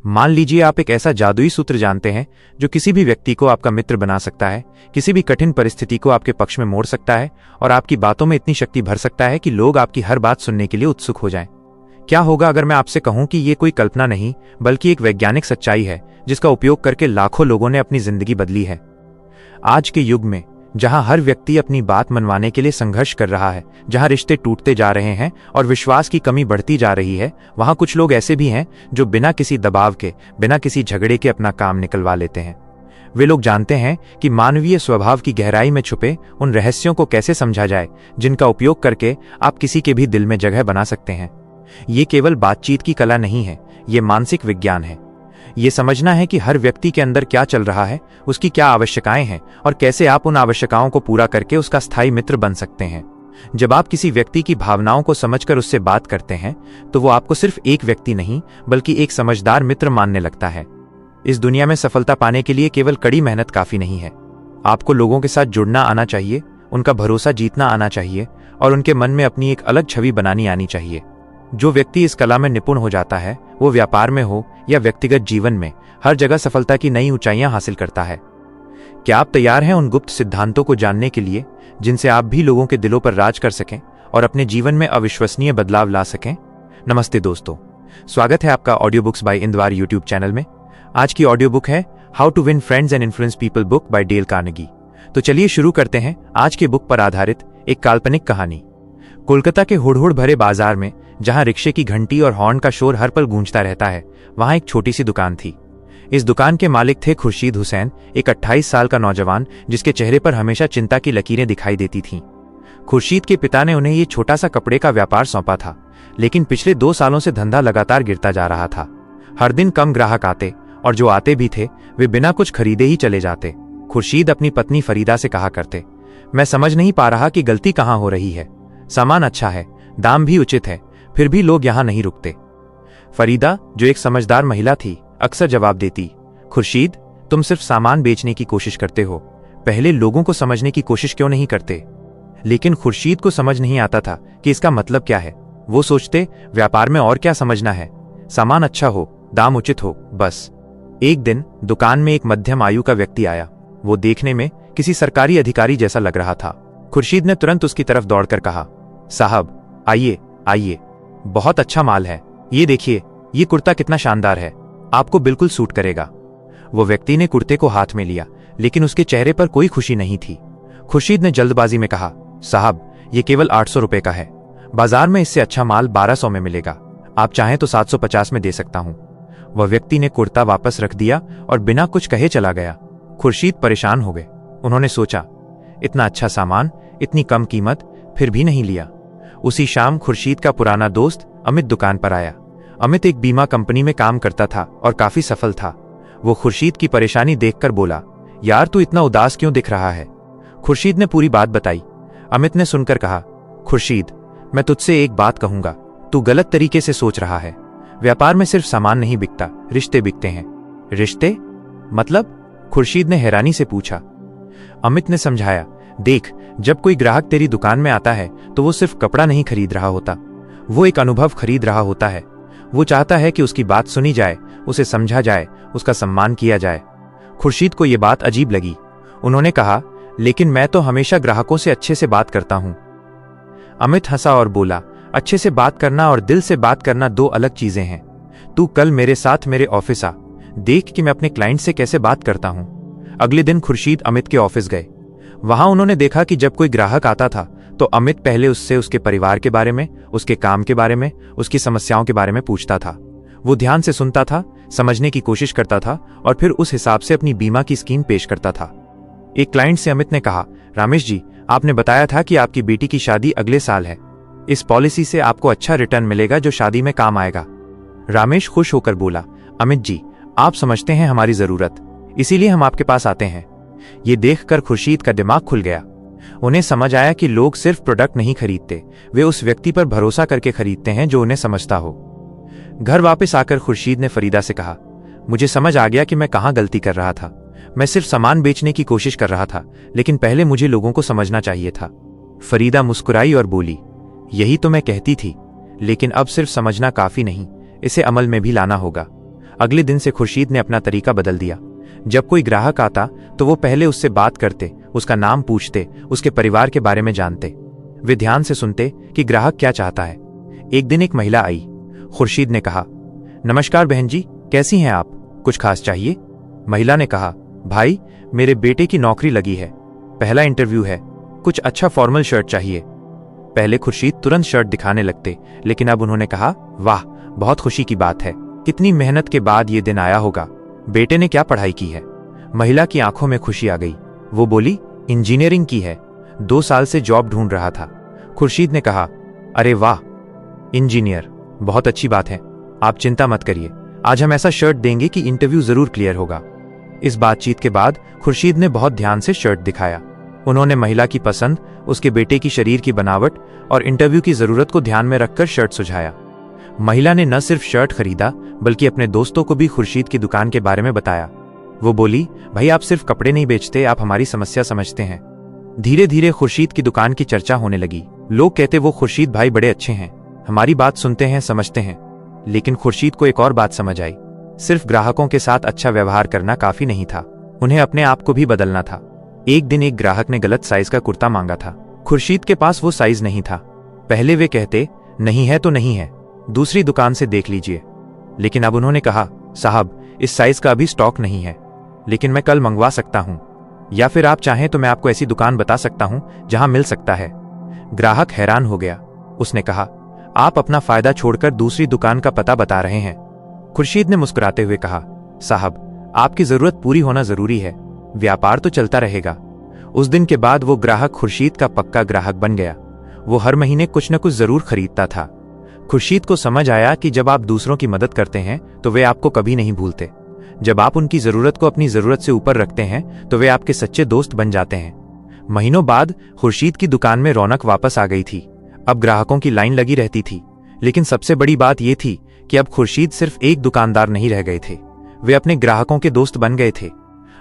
मान लीजिए आप एक ऐसा जादुई सूत्र जानते हैं जो किसी भी व्यक्ति को आपका मित्र बना सकता है, किसी भी कठिन परिस्थिति को आपके पक्ष में मोड़ सकता है और आपकी बातों में इतनी शक्ति भर सकता है कि लोग आपकी हर बात सुनने के लिए उत्सुक हो जाएं। क्या होगा अगर मैं आपसे कहूं कि ये कोई कल्पना नहीं बल्कि एक वैज्ञानिक सच्चाई है जिसका उपयोग करके लाखों लोगों ने अपनी जिंदगी बदली है। आज के युग में जहां हर व्यक्ति अपनी बात मनवाने के लिए संघर्ष कर रहा है, जहां रिश्ते टूटते जा रहे हैं और विश्वास की कमी बढ़ती जा रही है, वहां कुछ लोग ऐसे भी हैं जो बिना किसी दबाव के, बिना किसी झगड़े के अपना काम निकलवा लेते हैं। वे लोग जानते हैं कि मानवीय स्वभाव की गहराई में छुपे उन रहस्यों को कैसे समझा जाए जिनका उपयोग करके आप किसी के भी दिल में जगह बना सकते हैं। ये केवल बातचीत की कला नहीं है, ये मानसिक विज्ञान है। ये समझना है कि हर व्यक्ति के अंदर क्या चल रहा है, उसकी क्या आवश्यकताएं हैं और कैसे आप उन आवश्यकताओं को पूरा करके उसका स्थायी मित्र बन सकते हैं। जब आप किसी व्यक्ति की भावनाओं को समझकर उससे बात करते हैं तो वो आपको सिर्फ एक व्यक्ति नहीं बल्कि एक समझदार मित्र मानने लगता है। इस दुनिया में सफलता पाने के लिए केवल कड़ी मेहनत काफी नहीं है। आपको लोगों के साथ जुड़ना आना चाहिए, उनका भरोसा जीतना आना चाहिए और उनके मन में अपनी एक अलग छवि बनानी आनी चाहिए। जो व्यक्ति इस कला में निपुण हो जाता है वो व्यापार में हो या व्यक्तिगत जीवन में हर जगह सफलता की नई ऊंचाइयां हासिल करता है। क्या आप तैयार हैं उन गुप्त सिद्धांतों को जानने के लिए जिनसे आप भी लोगों के दिलों पर राज कर सकें और अपने जीवन में अविश्वसनीय बदलाव ला सकें? नमस्ते दोस्तों, स्वागत है आपका ऑडियो बुक्स बाय इंदवार यूट्यूब चैनल में। आज की ऑडियो बुक है how to win friends and influence people book by Dale Carnegie. तो चलिए शुरू करते हैं आज के बुक पर आधारित एक काल्पनिक कहानी। कोलकाता के हुड़हुड़ भरे बाजार में जहां रिक्शे की घंटी और हॉर्न का शोर हर पल गूंजता रहता है, वहां एक छोटी सी दुकान थी। इस दुकान के मालिक थे खुर्शीद हुसैन, एक 28 साल का नौजवान जिसके चेहरे पर हमेशा चिंता की लकीरें दिखाई देती थीं। खुर्शीद के पिता ने उन्हें ये छोटा सा कपड़े का व्यापार सौंपा था, लेकिन पिछले 2 सालों से धंधा लगातार गिरता जा रहा था। हर दिन कम ग्राहक आते और जो आते भी थे वे बिना कुछ खरीदे ही चले जाते। खुर्शीद अपनी पत्नी फरीदा से कहा करते, मैं समझ नहीं पा रहा कि गलती कहाँ हो रही है। सामान अच्छा है, दाम भी उचित है, फिर भी लोग यहां नहीं रुकते। फरीदा, जो एक समझदार महिला थी, अक्सर जवाब देती, खुर्शीद, तुम सिर्फ सामान बेचने की कोशिश करते हो, पहले लोगों को समझने की कोशिश क्यों नहीं करते? लेकिन खुर्शीद को समझ नहीं आता था कि इसका मतलब क्या है। वो सोचते, व्यापार में और क्या समझना है, सामान अच्छा हो, दाम उचित हो, बस। एक दिन दुकान में एक मध्यम आयु का व्यक्ति आया। वो देखने में किसी सरकारी अधिकारी जैसा लग रहा था। खुर्शीद ने तुरंत उसकी तरफ दौड़कर कहा, साहब आइए आइए, बहुत अच्छा माल है, ये देखिए, ये कुर्ता कितना शानदार है, आपको बिल्कुल सूट करेगा। वो व्यक्ति ने कुर्ते को हाथ में लिया, लेकिन उसके चेहरे पर कोई खुशी नहीं थी। खुर्शीद ने जल्दबाजी में कहा, साहब ये केवल 800 रुपए का है, बाजार में इससे अच्छा माल 1200 में मिलेगा, आप चाहें तो 750 में दे सकता हूं। वह व्यक्ति ने कुर्ता वापस रख दिया और बिना कुछ कहे चला गया। खुर्शीद परेशान हो गए। उन्होंने सोचा, इतना अच्छा सामान, इतनी कम कीमत, फिर भी नहीं लिया। उसी शाम खुर्शीद का पुराना दोस्त अमित दुकान पर आया। अमित एक बीमा कंपनी में काम करता था और काफी सफल था। वो खुर्शीद की परेशानी देखकर बोला, यार तू इतना उदास क्यों दिख रहा है? खुर्शीद ने पूरी बात बताई। अमित ने सुनकर कहा, खुर्शीद, मैं तुझसे एक बात कहूंगा, तू गलत तरीके से सोच रहा है। व्यापार में सिर्फ सामान नहीं बिकता, रिश्ते बिकते हैं। रिश्ते? मतलब? खुर्शीद ने हैरानी से पूछा। अमित ने समझाया, देख, जब कोई ग्राहक तेरी दुकान में आता है तो वो सिर्फ कपड़ा नहीं खरीद रहा होता, वो एक अनुभव खरीद रहा होता है। वो चाहता है कि उसकी बात सुनी जाए, उसे समझा जाए, उसका सम्मान किया जाए। खुर्शीद को यह बात अजीब लगी। उन्होंने कहा, लेकिन मैं तो हमेशा ग्राहकों से अच्छे से बात करता हूं। अमित हंसा और बोला, अच्छे से बात करना और दिल से बात करना 2 अलग चीजें हैं। तू कल मेरे साथ मेरे ऑफिस आ, देख कि मैं अपने क्लाइंट से कैसे बात करता हूं। अगले दिन खुर्शीद अमित के ऑफिस गए। वहां उन्होंने देखा कि जब कोई ग्राहक आता था तो अमित पहले उससे उसके परिवार के बारे में, उसके काम के बारे में, उसकी समस्याओं के बारे में पूछता था। वो ध्यान से सुनता था, समझने की कोशिश करता था और फिर उस हिसाब से अपनी बीमा की स्कीम पेश करता था। एक क्लाइंट से अमित ने कहा, रामेश जी, आपने बताया था कि आपकी बेटी की शादी अगले साल है। इस पॉलिसी से आपको अच्छा रिटर्न मिलेगा जो शादी में काम आएगा। रामेश खुश होकर बोला, अमित जी, आप समझते हैं हमारी जरूरत, इसीलिए हम आपके पास आते हैं। ये देखकर खुर्शीद का दिमाग खुल गया। उन्हें समझ आया कि लोग सिर्फ प्रोडक्ट नहीं खरीदते, वे उस व्यक्ति पर भरोसा करके खरीदते हैं जो उन्हें समझता हो। घर वापस आकर खुर्शीद ने फरीदा से कहा, मुझे समझ आ गया कि मैं कहाँ गलती कर रहा था। मैं सिर्फ सामान बेचने की कोशिश कर रहा था, लेकिन पहले मुझे लोगों को समझना चाहिए था। फरीदा मुस्कुराई और बोली, यही तो मैं कहती थी, लेकिन अब सिर्फ समझना काफी नहीं, इसे अमल में भी लाना होगा। अगले दिन से खुर्शीद ने अपना तरीका बदल दिया। जब कोई ग्राहक आता तो वो पहले उससे बात करते, उसका नाम पूछते, उसके परिवार के बारे में जानते। वे ध्यान से सुनते कि ग्राहक क्या चाहता है। एक दिन एक महिला आई। खुर्शीद ने कहा, नमस्कार बहन जी, कैसी हैं आप? कुछ खास चाहिए? महिला ने कहा, भाई मेरे बेटे की नौकरी लगी है, पहला इंटरव्यू है, कुछ अच्छा फॉर्मल शर्ट चाहिए। पहले खुर्शीद तुरंत शर्ट दिखाने लगते, लेकिन अब उन्होंने कहा, वाह बहुत खुशी की बात है, कितनी मेहनत के बाद ये दिन आया होगा। बेटे ने क्या पढ़ाई की है? महिला की आंखों में खुशी आ गई। वो बोली, इंजीनियरिंग की है, 2 साल से जॉब ढूंढ रहा था। खुर्शीद ने कहा, अरे वाह इंजीनियर, बहुत अच्छी बात है, आप चिंता मत करिए, आज हम ऐसा शर्ट देंगे कि इंटरव्यू जरूर क्लियर होगा। इस बातचीत के बाद खुर्शीद ने बहुत ध्यान से शर्ट दिखाया। उन्होंने महिला की पसंद, उसके बेटे की शरीर की बनावट और इंटरव्यू की जरूरत को ध्यान में रखकर शर्ट सुझाया। महिला ने न सिर्फ शर्ट खरीदा बल्कि अपने दोस्तों को भी खुर्शीद की दुकान के बारे में बताया। वो बोली, भाई आप सिर्फ कपड़े नहीं बेचते, आप हमारी समस्या समझते हैं। धीरे धीरे खुर्शीद की दुकान की चर्चा होने लगी। लोग कहते वो खुर्शीद भाई बड़े अच्छे हैं, हमारी बात सुनते हैं, समझते हैं। लेकिन खुर्शीद को एक और बात समझ आई, सिर्फ ग्राहकों के साथ अच्छा व्यवहार करना काफी नहीं था, उन्हें अपने आप को भी बदलना था। एक दिन एक ग्राहक ने गलत साइज का कुर्ता मांगा था। खुर्शीद के पास वो साइज नहीं था। पहले वे कहते, नहीं है तो नहीं है, दूसरी दुकान से देख लीजिए। लेकिन अब उन्होंने कहा, साहब इस साइज का अभी स्टॉक नहीं है, लेकिन मैं कल मंगवा सकता हूं, या फिर आप चाहें तो मैं आपको ऐसी दुकान बता सकता हूं जहां मिल सकता है। ग्राहक हैरान हो गया। उसने कहा, आप अपना फायदा छोड़कर दूसरी दुकान का पता बता रहे हैं। खुर्शीद ने मुस्कुराते हुए कहा, साहब आपकी जरूरत पूरी होना जरूरी है, व्यापार तो चलता रहेगा। उस दिन के बाद वो ग्राहक खुर्शीद का पक्का ग्राहक बन गया। वो हर महीने कुछ न कुछ जरूर खरीदता था। खुर्शीद को समझ आया कि जब आप दूसरों की मदद करते हैं तो वे आपको कभी नहीं भूलते। जब आप उनकी जरूरत को अपनी जरूरत से ऊपर रखते हैं तो वे आपके सच्चे दोस्त बन जाते हैं। महीनों बाद खुर्शीद की दुकान में रौनक वापस आ गई थी। अब ग्राहकों की लाइन लगी रहती थी। लेकिन सबसे बड़ी बात यह थी कि अब खुर्शीद सिर्फ एक दुकानदार नहीं रह गए थे, वे अपने ग्राहकों के दोस्त बन गए थे।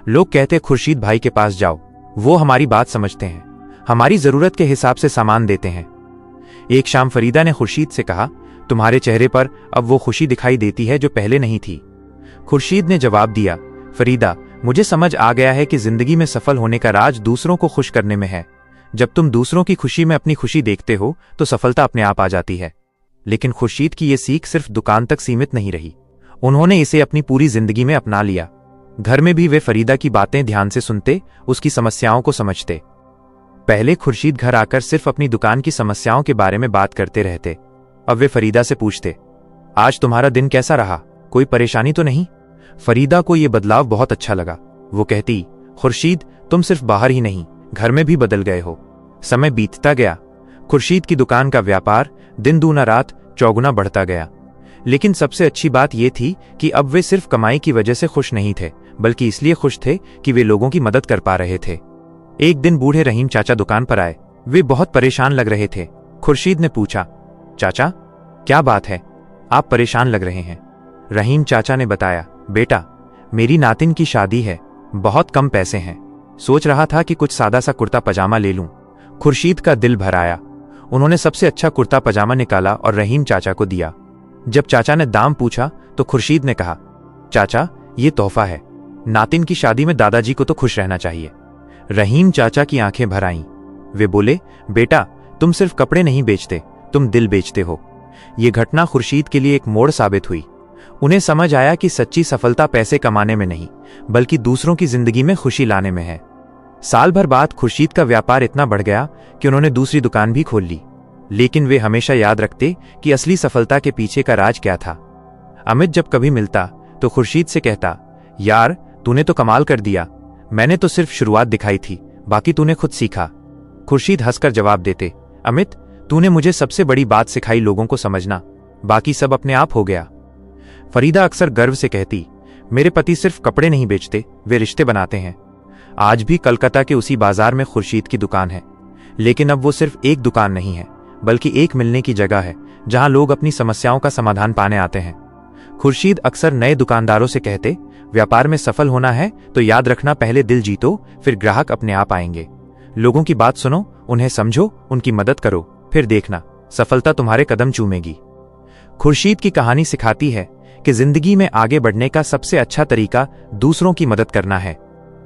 लोग कहते, खुर्शीद भाई के पास जाओ, वो हमारी बात समझते हैं, हमारी जरूरत के हिसाब से सामान देते हैं। एक शाम फरीदा ने खुर्शीद से कहा, तुम्हारे चेहरे पर अब वो खुशी दिखाई देती है जो पहले नहीं थी। खुर्शीद ने जवाब दिया, फरीदा मुझे समझ आ गया है कि जिंदगी में सफल होने का राज दूसरों को खुश करने में है। जब तुम दूसरों की खुशी में अपनी खुशी देखते हो तो सफलता अपने आप आ जाती है। लेकिन खुर्शीद की ये सीख सिर्फ दुकान तक सीमित नहीं रही, उन्होंने इसे अपनी पूरी जिंदगी में अपना लिया। घर में भी वे फरीदा की बातें ध्यान से सुनते, उसकी समस्याओं को समझते। पहले खुर्शीद घर आकर सिर्फ अपनी दुकान की समस्याओं के बारे में बात करते रहते। अब वे फरीदा से पूछते, आज तुम्हारा दिन कैसा रहा, कोई परेशानी तो नहीं? फरीदा को यह बदलाव बहुत अच्छा लगा। वो कहती, खुर्शीद तुम सिर्फ बाहर ही नहीं, घर में भी बदल गए हो। समय बीतता गया। खुर्शीद की दुकान का व्यापार दिन दूना रात चौगुना बढ़ता गया। लेकिन सबसे अच्छी बात यह थी कि अब वे सिर्फ कमाई की वजह से खुश नहीं थे, बल्कि इसलिए खुश थे कि वे लोगों की मदद कर पा रहे थे। एक दिन बूढ़े रहीम चाचा दुकान पर आए। वे बहुत परेशान लग रहे थे। खुर्शीद ने पूछा, चाचा क्या बात है, आप परेशान लग रहे हैं? रहीम चाचा ने बताया, बेटा मेरी नातिन की शादी है, बहुत कम पैसे हैं, सोच रहा था कि कुछ सादा सा कुर्ता पजामा ले लूं। खुर्शीद का दिल भर आया। उन्होंने सबसे अच्छा कुर्ता पजामा निकाला और रहीम चाचा को दिया। जब चाचा ने दाम पूछा तो खुर्शीद ने कहा, चाचा ये तोहफा है, नातिन की शादी में दादाजी को तो खुश रहना चाहिए। रहीम चाचा की आंखें भर आईं। वे बोले, बेटा तुम सिर्फ कपड़े नहीं बेचते, तुम दिल बेचते हो। ये घटना खुर्शीद के लिए एक मोड़ साबित हुई। उन्हें समझ आया कि सच्ची सफलता पैसे कमाने में नहीं, बल्कि दूसरों की जिंदगी में खुशी लाने में है। साल भर बाद खुर्शीद का व्यापार इतना बढ़ गया कि उन्होंने दूसरी दुकान भी खोल ली। लेकिन वे हमेशा याद रखते कि असली सफलता के पीछे का राज क्या था। अमित जब कभी मिलता तो खुर्शीद से कहता, यार तूने तो कमाल कर दिया, मैंने तो सिर्फ शुरुआत दिखाई थी, बाकी तूने खुद सीखा। खुर्शीद हंसकर जवाब देते, अमित तूने मुझे सबसे बड़ी बात सिखाई, लोगों को समझना, बाकी सब अपने आप हो गया। फरीदा अक्सर गर्व से कहती, मेरे पति सिर्फ कपड़े नहीं बेचते, वे रिश्ते बनाते हैं। आज भी कलकत्ता के उसी बाजार में खुर्शीद की दुकान है। लेकिन अब वो सिर्फ एक दुकान नहीं है, बल्कि एक मिलने की जगह है जहां लोग अपनी समस्याओं का समाधान पाने आते हैं। खुर्शीद अक्सर नए दुकानदारों से कहते, व्यापार में सफल होना है तो याद रखना, पहले दिल जीतो, फिर ग्राहक अपने आप आएंगे। लोगों की बात सुनो, उन्हें समझो, उनकी मदद करो, फिर देखना सफलता तुम्हारे कदम चूमेगी। खुर्शीद की कहानी सिखाती है कि जिंदगी में आगे बढ़ने का सबसे अच्छा तरीका दूसरों की मदद करना है।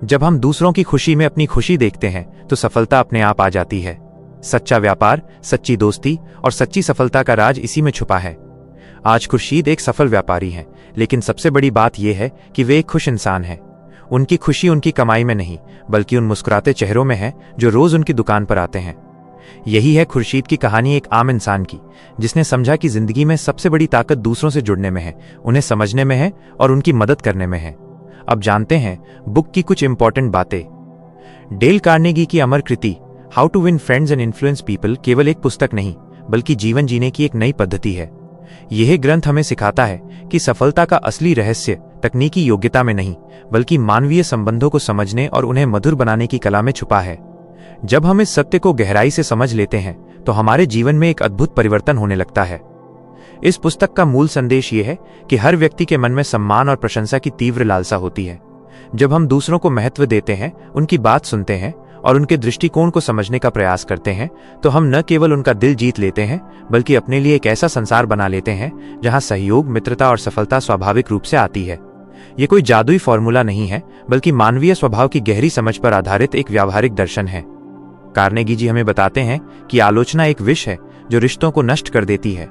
जब हम दूसरों की खुशी में अपनी खुशी देखते हैं तो सफलता अपने आप आ जाती है। सच्चा व्यापार, सच्ची दोस्ती और सच्ची सफलता का राज इसी में छुपा है। आज खुर्शीद एक सफल व्यापारी हैं, लेकिन सबसे बड़ी बात यह है कि वे एक खुश इंसान हैं। उनकी खुशी उनकी कमाई में नहीं, बल्कि उन मुस्कुराते चेहरों में है जो रोज उनकी दुकान पर आते हैं। यही है खुर्शीद की कहानी, एक आम इंसान की, जिसने समझा कि जिंदगी में सबसे बड़ी ताकत दूसरों से जुड़ने में है, उन्हें समझने में है और उनकी मदद करने में है। अब जानते हैं बुक की कुछ इंपॉर्टेंट बातें। डेल कार्नेगी की अमर कृति how to win friends and influence people केवल एक पुस्तक नहीं, बल्कि जीवन जीने की एक नई पद्धति है। यह ग्रंथ हमें सिखाता है कि सफलता का असली रहस्य तकनीकी योग्यता में नहीं, बल्कि मानवीय संबंधों को समझने और उन्हें मधुर बनाने की कला में छुपा है। जब हम इस सत्य को गहराई से समझ लेते हैं तो हमारे जीवन में एक अद्भुत परिवर्तन होने लगता है। इस पुस्तक का मूल संदेश यह है कि हर व्यक्ति के मन में सम्मान और प्रशंसा की तीव्र लालसा होती है। जब हम दूसरों को महत्व देते हैं, उनकी बात सुनते हैं और उनके दृष्टिकोण को समझने का प्रयास करते हैं, तो हम न केवल उनका दिल जीत लेते हैं, बल्कि अपने लिए एक ऐसा संसार बना लेते हैं जहां सहयोग, मित्रता और सफलता स्वाभाविक रूप से आती है। ये कोई जादुई फॉर्मूला नहीं है, बल्कि मानवीय स्वभाव की गहरी समझ पर आधारित एक व्यावहारिक दर्शन है। कार्नेगी जी हमें बताते हैं कि आलोचना एक विष है जो रिश्तों को नष्ट कर देती है।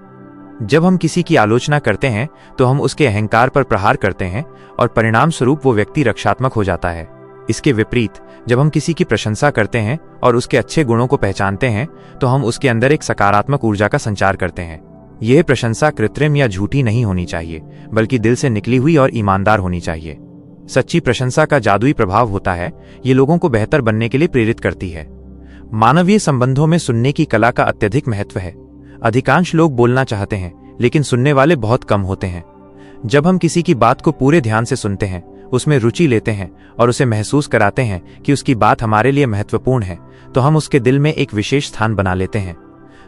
जब हम किसी की आलोचना करते हैं तो हम उसके अहंकार पर प्रहार करते हैं और परिणाम स्वरूप वो व्यक्ति रक्षात्मक हो जाता है। इसके विपरीत, जब हम किसी की प्रशंसा करते हैं और उसके अच्छे गुणों को पहचानते हैं तो हम उसके अंदर एक सकारात्मक ऊर्जा का संचार करते हैं। यह प्रशंसा कृत्रिम या झूठी नहीं होनी चाहिए, बल्कि दिल से निकली हुई और ईमानदार होनी चाहिए। सच्ची प्रशंसा का जादुई प्रभाव होता है, ये लोगों को बेहतर बनने के लिए प्रेरित करती है। मानवीय संबंधों में सुनने की कला का अत्यधिक महत्व है। अधिकांश लोग बोलना चाहते हैं, लेकिन सुनने वाले बहुत कम होते हैं। जब हम किसी की बात को पूरे ध्यान से सुनते हैं, उसमें रुचि लेते हैं और उसे महसूस कराते हैं कि उसकी बात हमारे लिए महत्वपूर्ण है, तो हम उसके दिल में एक विशेष स्थान बना लेते हैं।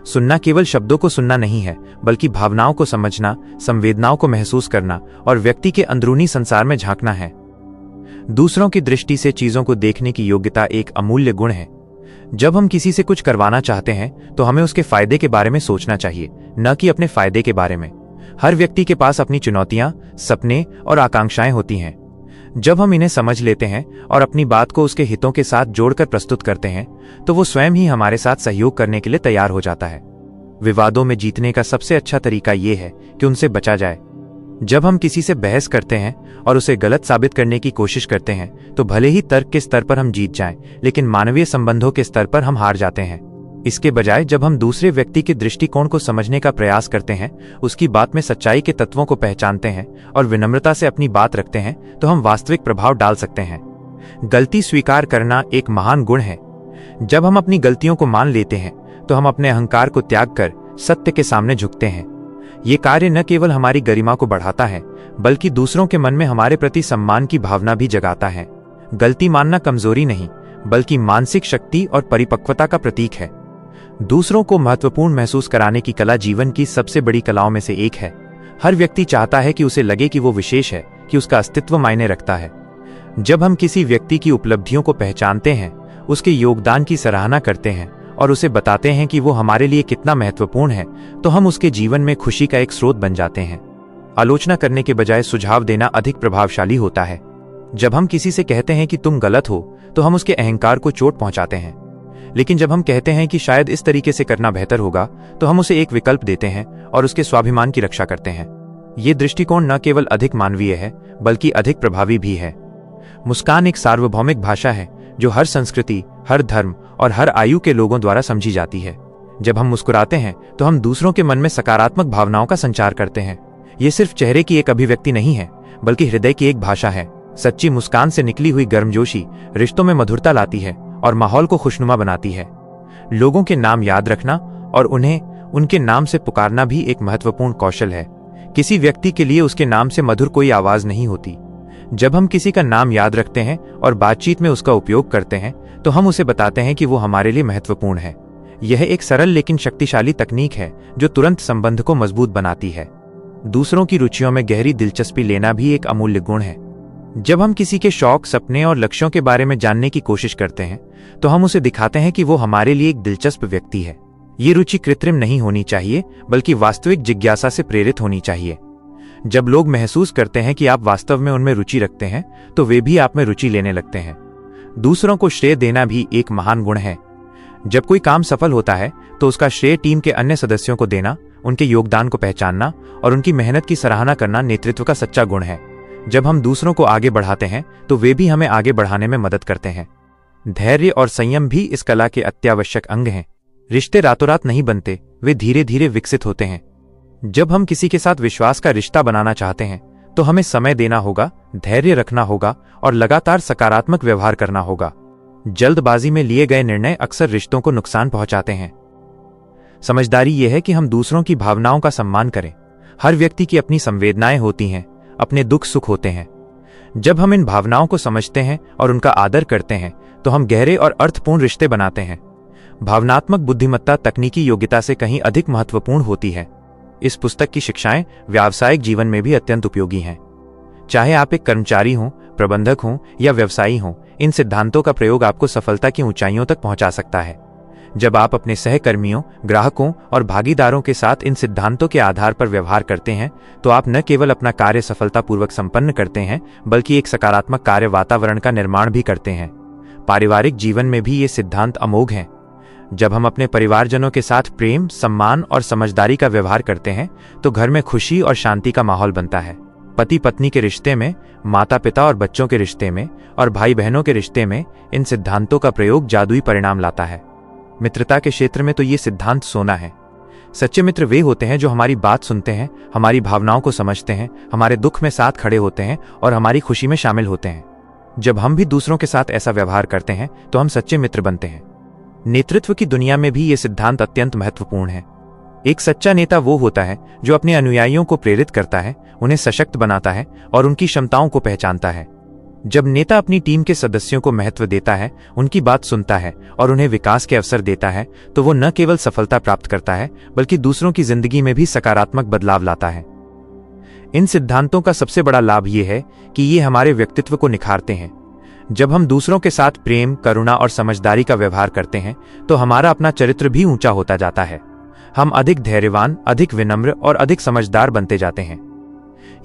सुनना केवल शब्दों को सुनना नहीं है, बल्कि भावनाओं को समझना, संवेदनाओं को महसूस करना और व्यक्ति के अंदरूनी संसार में झांकना है। दूसरों की दृष्टि से चीजों को देखने की योग्यता एक अमूल्य गुण है। जब हम किसी से कुछ करवाना चाहते हैं तो हमें उसके फायदे के बारे में सोचना चाहिए, न कि अपने फायदे के बारे में। हर व्यक्ति के पास अपनी चुनौतियां, सपने और आकांक्षाएं होती हैं। जब हम इन्हें समझ लेते हैं और अपनी बात को उसके हितों के साथ जोड़कर प्रस्तुत करते हैं, तो वो स्वयं ही हमारे साथ सहयोग करने के लिए तैयार हो जाता है। विवादों में जीतने का सबसे अच्छा तरीका यह है कि उनसे बचा जाए। जब हम किसी से बहस करते हैं और उसे गलत साबित करने की कोशिश करते हैं, तो भले ही तर्क के स्तर पर हम जीत जाएं, लेकिन मानवीय संबंधों के स्तर पर हम हार जाते हैं। इसके बजाय जब हम दूसरे व्यक्ति के दृष्टिकोण को समझने का प्रयास करते हैं, उसकी बात में सच्चाई के तत्वों को पहचानते हैं और विनम्रता से अपनी बात रखते हैं, तो हम वास्तविक प्रभाव डाल सकते हैं। गलती स्वीकार करना एक महान गुण है। जब हम अपनी गलतियों को मान लेते हैं, तो हम अपने अहंकार को त्याग कर सत्य के सामने झुकते हैं। ये कार्य न केवल हमारी गरिमा को बढ़ाता है, बल्कि दूसरों के मन में हमारे प्रति सम्मान की भावना भी जगाता है। गलती मानना कमजोरी नहीं, बल्कि मानसिक शक्ति और परिपक्वता का प्रतीक है। दूसरों को महत्वपूर्ण महसूस कराने की कला जीवन की सबसे बड़ी कलाओं में से एक है। हर व्यक्ति चाहता है कि उसे लगे कि वो विशेष है, कि उसका अस्तित्व मायने रखता है। जब हम किसी व्यक्ति की उपलब्धियों को पहचानते हैं, उसके योगदान की सराहना करते हैं और उसे बताते हैं कि वो हमारे लिए कितना महत्वपूर्ण है, तो हम उसके जीवन में खुशी का एक स्रोत बन जाते हैं। आलोचना करने के बजाय सुझाव देना अधिक प्रभावशाली होता है। जब हम किसी से कहते हैं कि तुम गलत हो, तो हम उसके अहंकार को चोट पहुंचाते हैं। लेकिन जब हम कहते हैं कि शायद इस तरीके से करना बेहतर होगा, तो हम उसे एक विकल्प देते हैं और उसके स्वाभिमान की रक्षा करते हैं। ये दृष्टिकोण न केवल अधिक मानवीय है, बल्कि अधिक प्रभावी भी है। मुस्कान एक सार्वभौमिक भाषा है जो हर संस्कृति, हर धर्म और हर आयु के लोगों द्वारा समझी जाती है। जब हम मुस्कुराते हैं तो हम दूसरों के मन में सकारात्मक भावनाओं का संचार करते हैं। ये सिर्फ चेहरे की एक अभिव्यक्ति नहीं है, बल्कि हृदय की एक भाषा है। सच्ची मुस्कान से निकली हुई गर्मजोशी रिश्तों में मधुरता लाती है और माहौल को खुशनुमा बनाती है। लोगों के नाम याद रखना और उन्हें उनके नाम से पुकारना भी एक महत्वपूर्ण कौशल है। किसी व्यक्ति के लिए उसके नाम से मधुर कोई आवाज नहीं होती। जब हम किसी का नाम याद रखते हैं और बातचीत में उसका उपयोग करते हैं, तो हम उसे बताते हैं कि वो हमारे लिए महत्वपूर्ण है। यह एक सरल लेकिन शक्तिशाली तकनीक है जो तुरंत संबंध को मजबूत बनाती है। दूसरों की रुचियों में गहरी दिलचस्पी लेना भी एक अमूल्य गुण है। जब हम किसी के शौक, सपने और लक्ष्यों के बारे में जानने की कोशिश करते हैं, तो हम उसे दिखाते हैं कि वो हमारे लिए एक दिलचस्प व्यक्ति है। ये रुचि कृत्रिम नहीं होनी चाहिए, बल्कि वास्तविक जिज्ञासा से प्रेरित होनी चाहिए। जब लोग महसूस करते हैं कि आप वास्तव में उनमें रुचि रखते हैं तो वे भी आप में रुचि लेने लगते हैं। दूसरों को श्रेय देना भी एक महान गुण है। जब कोई काम सफल होता है तो उसका श्रेय टीम के अन्य सदस्यों को देना, उनके योगदान को पहचानना और उनकी मेहनत की सराहना करना नेतृत्व का सच्चा गुण है। जब हम दूसरों को आगे बढ़ाते हैं तो वे भी हमें आगे बढ़ाने में मदद करते हैं। धैर्य और संयम भी इस कला के अत्यावश्यक अंग हैं। रिश्ते रातों रात नहीं बनते, वे धीरे धीरे विकसित होते हैं। जब हम किसी के साथ विश्वास का रिश्ता बनाना चाहते हैं तो हमें समय देना होगा, धैर्य रखना होगा और लगातार सकारात्मक व्यवहार करना होगा। जल्दबाजी में लिए गए निर्णय अक्सर रिश्तों को नुकसान पहुंचाते हैं। समझदारी यह है कि हम दूसरों की भावनाओं का सम्मान करें। हर व्यक्ति की अपनी संवेदनाएं होती हैं, अपने दुख सुख होते हैं। जब हम इन भावनाओं को समझते हैं और उनका आदर करते हैं तो हम गहरे और अर्थपूर्ण रिश्ते बनाते हैं। भावनात्मक बुद्धिमत्ता तकनीकी योग्यता से कहीं अधिक महत्वपूर्ण होती है। इस पुस्तक की शिक्षाएं व्यावसायिक जीवन में भी अत्यंत उपयोगी हैं। चाहे आप एक कर्मचारी हों, प्रबंधक हों या व्यवसायी हों, इन सिद्धांतों का प्रयोग आपको सफलता की ऊंचाइयों तक पहुंचा सकता है। जब आप अपने सहकर्मियों, ग्राहकों और भागीदारों के साथ इन सिद्धांतों के आधार पर व्यवहार करते हैं तो आप न केवल अपना कार्य सफलतापूर्वक संपन्न करते हैं बल्कि एक सकारात्मक कार्य वातावरण का निर्माण भी करते हैं। पारिवारिक जीवन में भी ये सिद्धांत अमोघ हैं। जब हम अपने परिवारजनों के साथ प्रेम, सम्मान और समझदारी का व्यवहार करते हैं तो घर में खुशी और शांति का माहौल बनता है। पति पत्नी के रिश्ते में, माता पिता और बच्चों के रिश्ते में और भाई बहनों के रिश्ते में इन सिद्धांतों का प्रयोग जादुई परिणाम लाता है। मित्रता के क्षेत्र में तो ये सिद्धांत सोना है। सच्चे मित्र वे होते हैं जो हमारी बात सुनते हैं, हमारी भावनाओं को समझते हैं, हमारे दुख में साथ खड़े होते हैं और हमारी खुशी में शामिल होते हैं। जब हम भी दूसरों के साथ ऐसा व्यवहार करते हैं तो हम सच्चे मित्र बनते हैं। नेतृत्व की दुनिया में भी ये सिद्धांत अत्यंत महत्वपूर्ण है। एक सच्चा नेता वो होता है जो अपने अनुयायियों को प्रेरित करता है, उन्हें सशक्त बनाता है और उनकी क्षमताओं को पहचानता है। जब नेता अपनी टीम के सदस्यों को महत्व देता है, उनकी बात सुनता है और उन्हें विकास के अवसर देता है तो वो न केवल सफलता प्राप्त करता है बल्कि दूसरों की जिंदगी में भी सकारात्मक बदलाव लाता है। इन सिद्धांतों का सबसे बड़ा लाभ ये है कि ये हमारे व्यक्तित्व को निखारते हैं। जब हम दूसरों के साथ प्रेम, करुणा और समझदारी का व्यवहार करते हैं तो हमारा अपना चरित्र भी ऊंचा होता जाता है। हम अधिक धैर्यवान, अधिक विनम्र और अधिक समझदार बनते जाते हैं।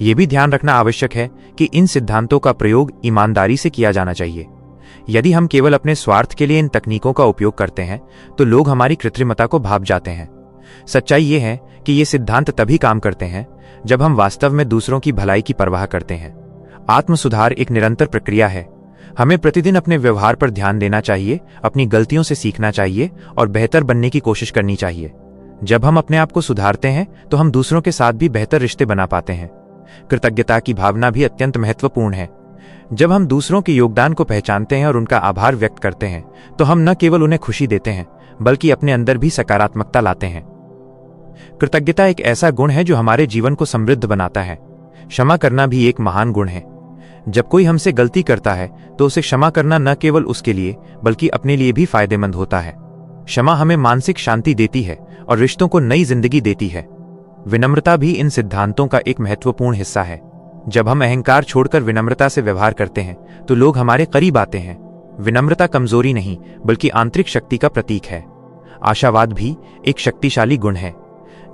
ये भी ध्यान रखना आवश्यक है कि इन सिद्धांतों का प्रयोग ईमानदारी से किया जाना चाहिए। यदि हम केवल अपने स्वार्थ के लिए इन तकनीकों का उपयोग करते हैं तो लोग हमारी कृत्रिमता को भांप जाते हैं। सच्चाई ये है कि ये सिद्धांत तभी काम करते हैं जब हम वास्तव में दूसरों की भलाई की परवाह करते हैं। आत्म सुधार एक निरंतर प्रक्रिया है। हमें प्रतिदिन अपने व्यवहार पर ध्यान देना चाहिए, अपनी गलतियों से सीखना चाहिए और बेहतर बनने की कोशिश करनी चाहिए। जब हम अपने आप को सुधारते हैं तो हम दूसरों के साथ भी बेहतर रिश्ते बना पाते हैं। कृतज्ञता की भावना भी अत्यंत महत्वपूर्ण है। जब हम दूसरों के योगदान को पहचानते हैं और उनका आभार व्यक्त करते हैं तो हम न केवल उन्हें खुशी देते हैं बल्कि अपने अंदर भी सकारात्मकता लाते हैं। कृतज्ञता एक ऐसा गुण है जो हमारे जीवन को समृद्ध बनाता है। क्षमा करना भी एक महान गुण है। जब कोई हमसे गलती करता है तो उसे क्षमा करना न केवल उसके लिए बल्कि अपने लिए भी फायदेमंद होता है। क्षमा हमें मानसिक शांति देती है और रिश्तों को नई जिंदगी देती है। विनम्रता भी इन सिद्धांतों का एक महत्वपूर्ण हिस्सा है। जब हम अहंकार छोड़कर विनम्रता से व्यवहार करते हैं तो लोग हमारे करीब आते हैं। विनम्रता कमजोरी नहीं बल्कि आंतरिक शक्ति का प्रतीक है। आशावाद भी एक शक्तिशाली गुण है।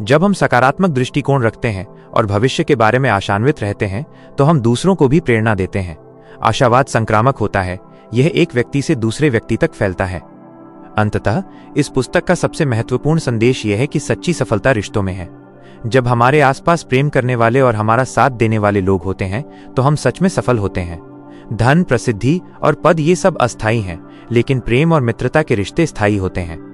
जब हम सकारात्मक दृष्टिकोण रखते हैं और भविष्य के बारे में आशान्वित रहते हैं तो हम दूसरों को भी प्रेरणा देते हैं। आशावाद संक्रामक होता है, यह एक व्यक्ति से दूसरे व्यक्ति तक फैलता है। अंततः इस पुस्तक का सबसे महत्वपूर्ण संदेश यह है कि सच्ची सफलता रिश्तों में है। जब हमारे आसपास प्रेम करने वाले और हमारा साथ देने वाले लोग होते हैं तो हम सच में सफल होते हैं। धन, प्रसिद्धि और पद ये सब अस्थायी हैं, लेकिन प्रेम और मित्रता के रिश्ते स्थायी होते हैं।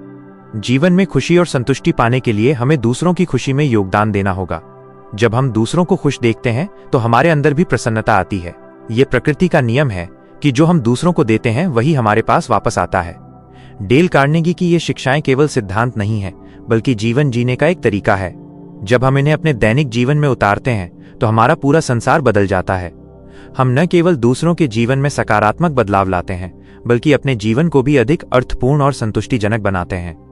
जीवन में खुशी और संतुष्टि पाने के लिए हमें दूसरों की खुशी में योगदान देना होगा। जब हम दूसरों को खुश देखते हैं तो हमारे अंदर भी प्रसन्नता आती है। ये प्रकृति का नियम है कि जो हम दूसरों को देते हैं वही हमारे पास वापस आता है। डेल कार्नेगी की ये शिक्षाएं केवल सिद्धांत नहीं है बल्कि जीवन जीने का एक तरीका है। जब हम इन्हें अपने दैनिक जीवन में उतारते हैं तो हमारा पूरा संसार बदल जाता है। हम न केवल दूसरों के जीवन में सकारात्मक बदलाव लाते हैं बल्कि अपने जीवन को भी अधिक अर्थपूर्ण और संतुष्टिजनक बनाते हैं।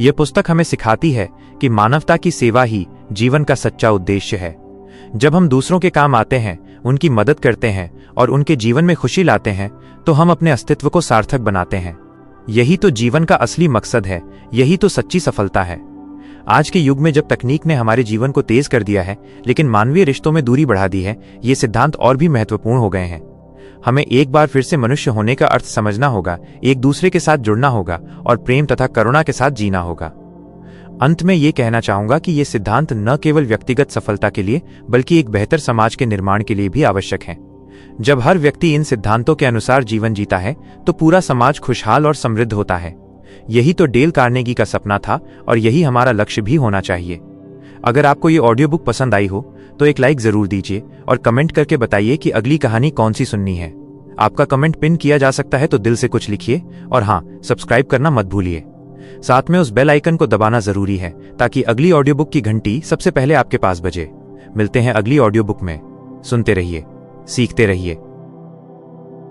यह पुस्तक हमें सिखाती है कि मानवता की सेवा ही जीवन का सच्चा उद्देश्य है। जब हम दूसरों के काम आते हैं, उनकी मदद करते हैं और उनके जीवन में खुशी लाते हैं तो हम अपने अस्तित्व को सार्थक बनाते हैं। यही तो जीवन का असली मकसद है, यही तो सच्ची सफलता है। आज के युग में जब तकनीक ने हमारे जीवन को तेज कर दिया है लेकिन मानवीय रिश्तों में दूरी बढ़ा दी है, ये सिद्धांत और भी महत्वपूर्ण हो गए हैं। हमें एक बार फिर से मनुष्य होने का अर्थ समझना होगा, एक दूसरे के साथ जुड़ना होगा और प्रेम तथा करुणा के साथ जीना होगा। अंत में ये कहना चाहूंगा कि ये सिद्धांत न केवल व्यक्तिगत सफलता के लिए बल्कि एक बेहतर समाज के निर्माण के लिए भी आवश्यक हैं। जब हर व्यक्ति इन सिद्धांतों के अनुसार जीवन जीता है तो पूरा समाज खुशहाल और समृद्ध होता है। यही तो डेल कार्नेगी का सपना था और यही हमारा लक्ष्य भी होना चाहिए। अगर आपको ये ऑडियो बुक पसंद आई हो तो एक लाइक जरूर दीजिए और कमेंट करके बताइए कि अगली कहानी कौन सी सुननी है। आपका कमेंट पिन किया जा सकता है तो दिल से कुछ लिखिए और हाँ, सब्सक्राइब करना मत भूलिए। साथ में उस बेल आइकन को दबाना जरूरी है ताकि अगली ऑडियो बुक की घंटी सबसे पहले आपके पास बजे। मिलते हैं अगली ऑडियो बुक में। सुनते रहिए, सीखते रहिए।